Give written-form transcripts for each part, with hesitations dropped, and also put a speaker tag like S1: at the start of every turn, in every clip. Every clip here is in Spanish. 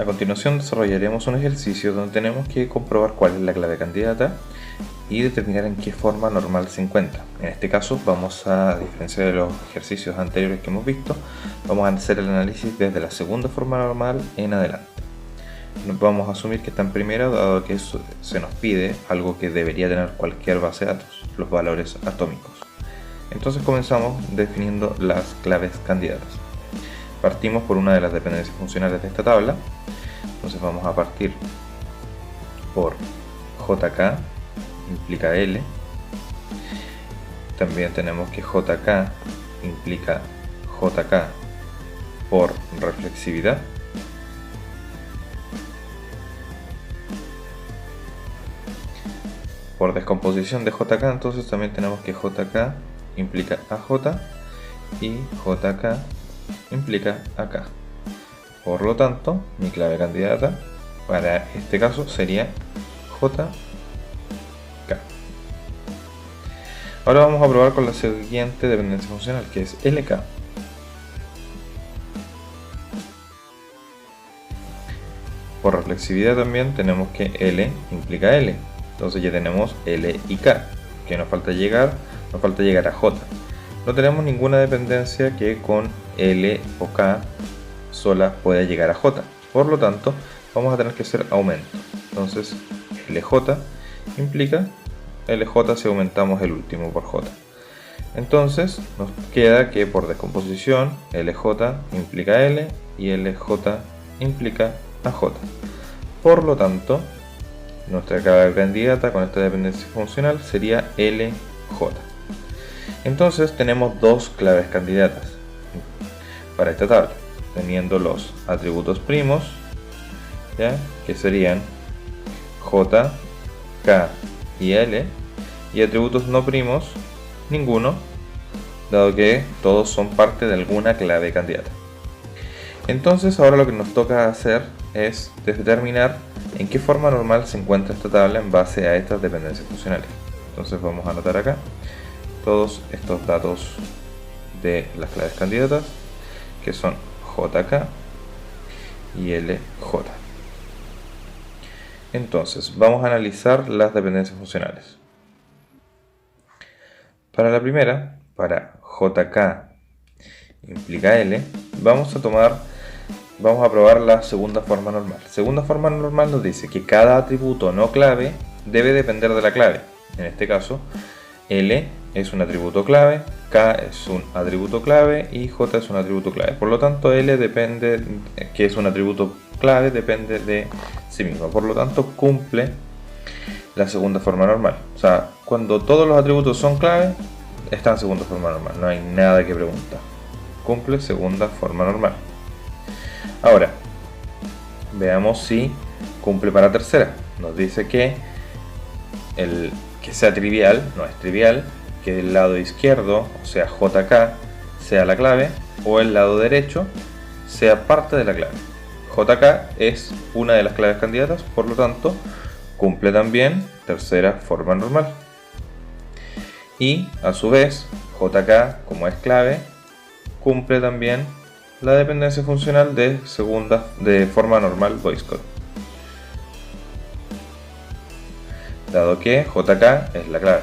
S1: A continuación desarrollaremos un ejercicio donde tenemos que comprobar cuál es la clave candidata y determinar en qué forma normal se encuentra. En este caso vamos a diferencia de los ejercicios anteriores que hemos visto, vamos a hacer el análisis desde la segunda forma normal en adelante. Vamos a asumir que está en primera, dado que se nos pide algo que debería tener cualquier base de datos, los valores atómicos. Entonces comenzamos definiendo las claves candidatas. Partimos por una de las dependencias funcionales de esta tabla. Entonces vamos a partir por JK, implica L. También tenemos que JK implica JK por reflexividad. Por descomposición de JK, entonces también tenemos que JK implica AJ y JK implica AK. Por lo tanto, mi clave candidata para este caso sería JK. Ahora vamos a probar con la siguiente dependencia funcional, que es LK. Por reflexividad también tenemos que L implica L. Entonces ya tenemos L y K. Que nos falta llegar a J. No tenemos ninguna dependencia que con L o K sola pueda llegar a J. Por lo tanto, vamos a tener que hacer aumento. Entonces, LJ implica LJ si aumentamos el último por J. Entonces, nos queda que por descomposición, LJ implica L y LJ implica AJ. Por lo tanto, nuestra clave candidata con esta dependencia funcional sería LJ. Entonces tenemos dos claves candidatas para esta tabla, teniendo los atributos primos, ¿ya? Que serían J, K y L, y atributos no primos, ninguno, dado que todos son parte de alguna clave candidata. Entonces ahora lo que nos toca hacer es determinar en qué forma normal se encuentra esta tabla en base a estas dependencias funcionales. Entonces vamos a anotar acá todos estos datos de las claves candidatas, que son JK y LJ. Entonces vamos a analizar las dependencias funcionales. Para la primera, para JK implica L, vamos a probar la segunda forma normal. Segunda forma normal nos dice que cada atributo no clave debe depender de la clave. En este caso, L es un atributo clave, K es un atributo clave y J es un atributo clave. Por lo tanto, L depende, que es un atributo clave, depende de sí mismo. Por lo tanto, cumple la segunda forma normal. O sea, cuando todos los atributos son clave, está en segunda forma normal. No hay nada que preguntar. Cumple segunda forma normal. Ahora, veamos si cumple para tercera. Nos dice que sea trivial, no es trivial, que el lado izquierdo, o sea JK, sea la clave, o el lado derecho sea parte de la clave. JK es una de las claves candidatas, por lo tanto, cumple también tercera forma normal. Y a su vez, JK, como es clave, cumple también la dependencia funcional de forma normal voice code. Dado que JK es la clave.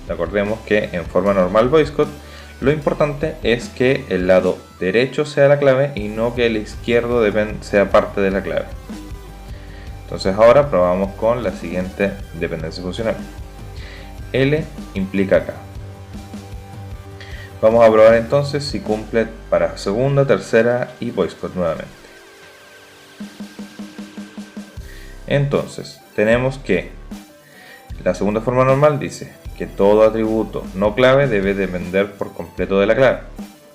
S1: Acordemos que en forma normal voice code lo importante es que el lado derecho sea la clave y no que el izquierdo sea parte de la clave. Entonces ahora probamos con la siguiente dependencia funcional. L implica K. Vamos a probar entonces si cumple para segunda, tercera y voice code nuevamente. Entonces tenemos que la segunda forma normal dice que todo atributo no clave debe depender por completo de la clave.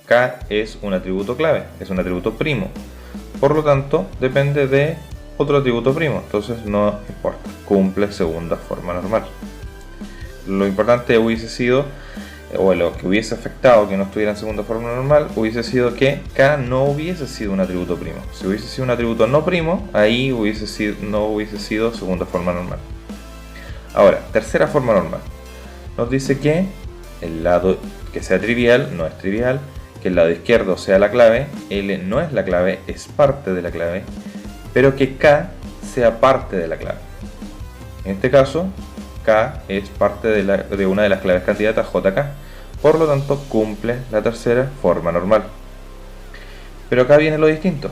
S1: K es un atributo clave, es un atributo primo. Por lo tanto, depende de otro atributo primo. Entonces no importa, cumple segunda forma normal. Lo importante hubiese sido, o lo que hubiese afectado que no estuviera en segunda forma normal, hubiese sido que K no hubiese sido un atributo primo. Si hubiese sido un atributo no primo, ahí no hubiese sido segunda forma normal. Ahora, tercera forma normal. Nos dice que el lado que sea trivial no es trivial, que el lado izquierdo sea la clave, L no es la clave, es parte de la clave, pero que K sea parte de la clave. En este caso, K es parte de una de las claves candidatas JK, por lo tanto cumple la tercera forma normal. Pero acá viene lo distinto.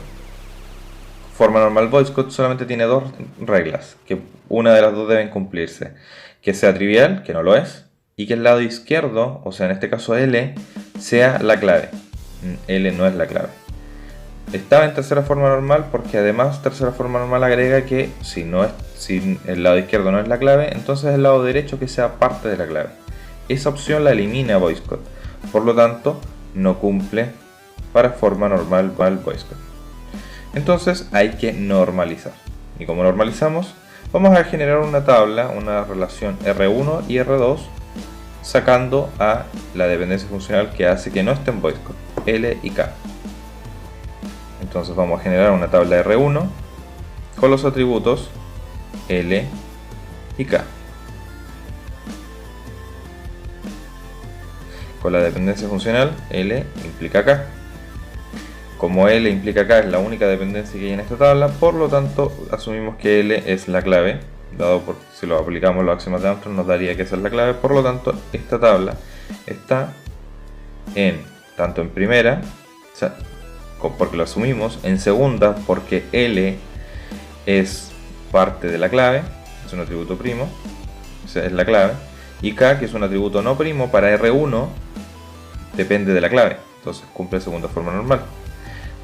S1: Forma normal voice code solamente tiene dos reglas, que una de las dos deben cumplirse: que sea trivial, que no lo es, y que el lado izquierdo, o sea en este caso L, sea la clave. L no es la clave. Estaba en tercera forma normal porque además tercera forma normal agrega que si el lado izquierdo no es la clave, entonces el lado derecho que sea parte de la clave. Esa opción la elimina voice code, por lo tanto no cumple para forma normal voice code. Entonces hay que normalizar. Y como normalizamos, vamos a generar una tabla, una relación R1 y R2, sacando a la dependencia funcional que hace que no esté en voice code, L y K. Entonces vamos a generar una tabla R1 con los atributos L y K. Con la dependencia funcional L implica K. Como L implica K es la única dependencia que hay en esta tabla, por lo tanto asumimos que L es la clave, dado por si lo aplicamos los axiomas de Armstrong nos daría que esa es la clave, por lo tanto esta tabla está tanto en primera, o sea, porque lo asumimos, en segunda porque L es parte de la clave, es un atributo primo, o sea, es la clave, y K, que es un atributo no primo, para R1 depende de la clave, entonces cumple segunda forma normal.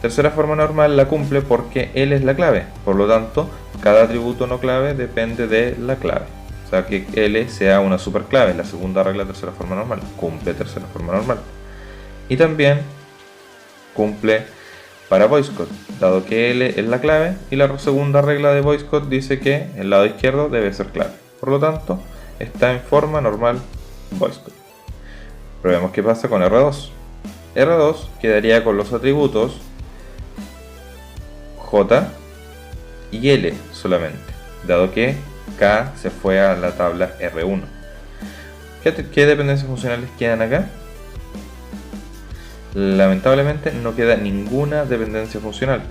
S1: Tercera forma normal la cumple porque L es la clave, por lo tanto cada atributo no clave depende de la clave, o sea que L sea una superclave, la segunda regla de tercera forma normal, cumple tercera forma normal. Y también cumple para voice code, dado que L es la clave y la segunda regla de voice code dice que el lado izquierdo debe ser clave, por lo tanto está en forma normal voice code. Probemos qué pasa con R2. R2 quedaría con los atributos J y L solamente, dado que K se fue a la tabla R1. ¿Qué dependencias funcionales quedan acá? Lamentablemente no queda ninguna dependencia funcional,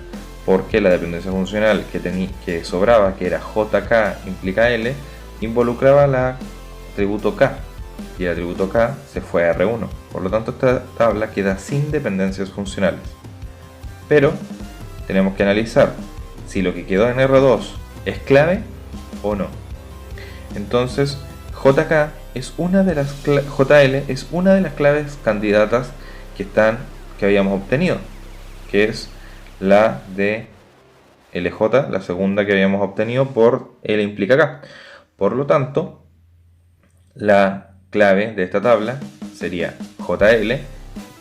S1: porque la dependencia funcional que sobraba, que era JK implica L, involucraba el atributo K, y el atributo K se fue a R1, por lo tanto esta tabla queda sin dependencias funcionales. Pero tenemos que analizar si lo que quedó en R2 es clave o no. Entonces JL es una de las claves candidatas que habíamos obtenido, que es la de LJ, la segunda que habíamos obtenido por L implica K. Por lo tanto, la clave de esta tabla sería JL,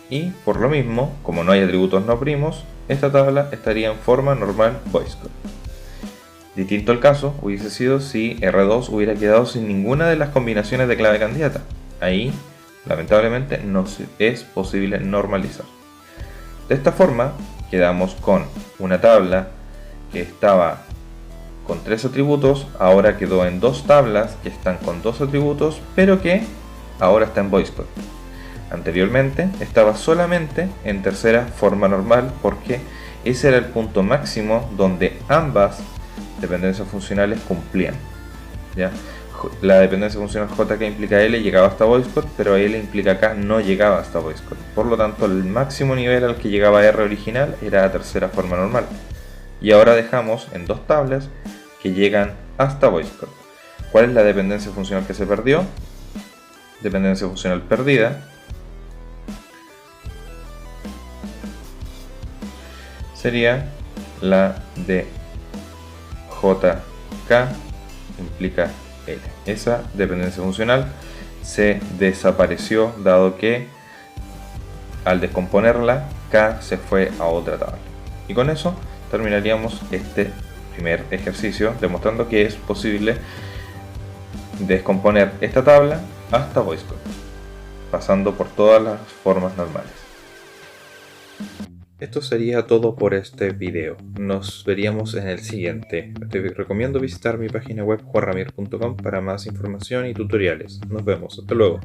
S1: y por lo mismo, como no hay atributos no primos, esta tabla estaría en forma normal voice code. Distinto el caso hubiese sido si R2 hubiera quedado sin ninguna de las combinaciones de clave candidata. Ahí, lamentablemente, no es posible normalizar. De esta forma, quedamos con una tabla que estaba con 3 atributos, ahora quedó en 2 tablas que están con 2 atributos, pero que ahora está en voice code. Anteriormente estaba solamente en tercera forma normal porque ese era el punto máximo donde ambas dependencias funcionales cumplían, ¿ya? La dependencia funcional JK implica L llegaba hasta voice code, pero L implica K no llegaba hasta voice code. Por lo tanto, el máximo nivel al que llegaba R original era a tercera forma normal. Y ahora dejamos en 2 tablas que llegan hasta voice code. ¿Cuál es la dependencia funcional que se perdió? Dependencia funcional perdida sería la de JK implica L. Esa dependencia funcional se desapareció, dado que al descomponerla K se fue a otra tabla. Y con eso terminaríamos este primer ejercicio demostrando que es posible descomponer esta tabla hasta voice code, pasando por todas las formas normales. Esto sería todo por este video. Nos veríamos en el siguiente. Te recomiendo visitar mi página web juanramir.com para más información y tutoriales. Nos vemos. Hasta luego.